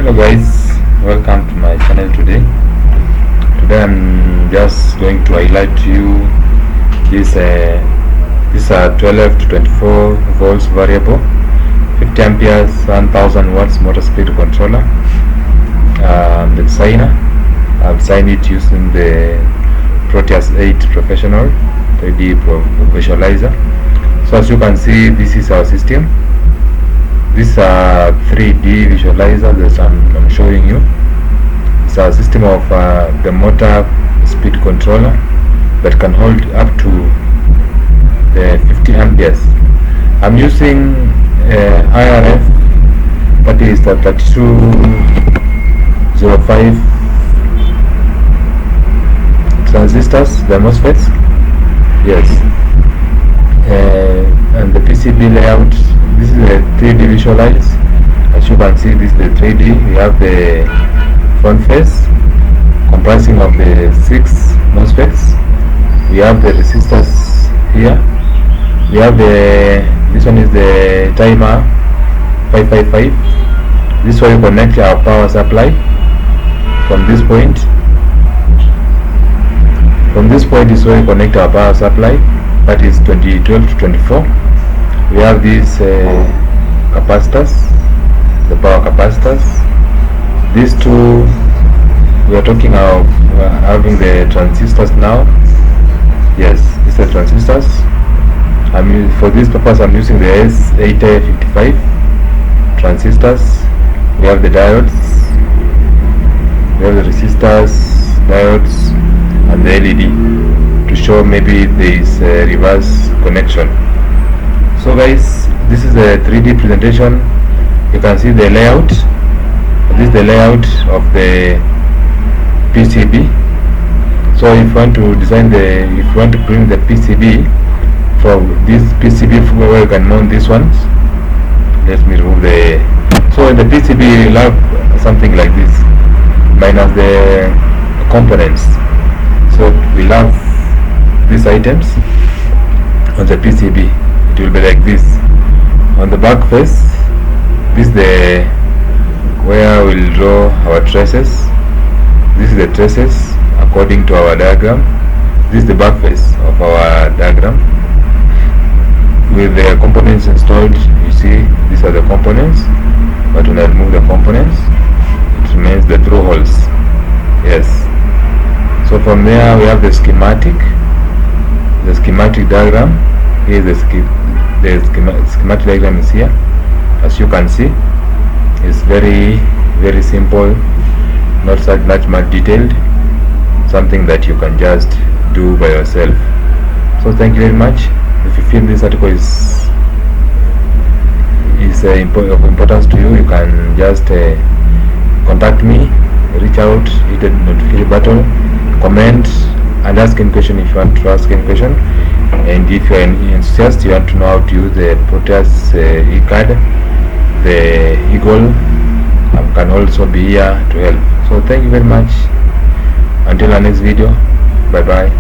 Hello guys, welcome to my channel today. Today I'm just going to highlight to you this 12 to 24 volts variable 50 amperes 1000 watts motor speed controller. The designer, I've designed it using the Proteus 8 Professional 3D visualizer. So as you can see, this is our system. This is a 3D visualizer that I'm showing you. It's a system of the motor speed controller that can hold up to 50 amperes. I'm using IRF, that is the 3205 transistors, the MOSFETs. Yes. And the PCB layout, this is a 3D visualize. As you can see, this is the 3D. We have the front face comprising of the 6 MOSFETs. We have the resistors here. We have this one is the timer 555. This way we connect our power supply from this point. From this point is where we connect our power supply, that is 12 to 24. We have these capacitors, the power capacitors. These two, we are talking of having the transistors now. Yes, these are transistors. For this purpose I'm using the S855 transistors. We have the diodes, we have the resistors, diodes, and the LED to show maybe there is a reverse connection. So guys, this is a 3D presentation. You can see the layout. This is the layout of the PCB. So if you want to design if you want to bring the PCB from this PCB where you can mount these ones. Let me remove so in the PCB you'll have something like this minus the components. So we'll have these items on the PCB. It will be like this. On the back face, this is where we'll draw our traces. This is the traces according to our diagram. This is the back face of our diagram with the components installed. You see, these are the components, but when I remove the components, it remains the through holes. Yes. So from there we have the schematic diagram. Here is the schematic diagram is here. As you can see, it's very simple, not much detailed, something that you can just do by yourself. So thank you very much. If you feel this article is of importance to you, you can just contact me, reach out, hit the notification button, comment, and ask any question if you want to ask any question. And if you are an enthusiast, you want to know how to use the Proteus e-card, the Eagle, can also be here to help. So thank you very much. Until our next video, bye bye.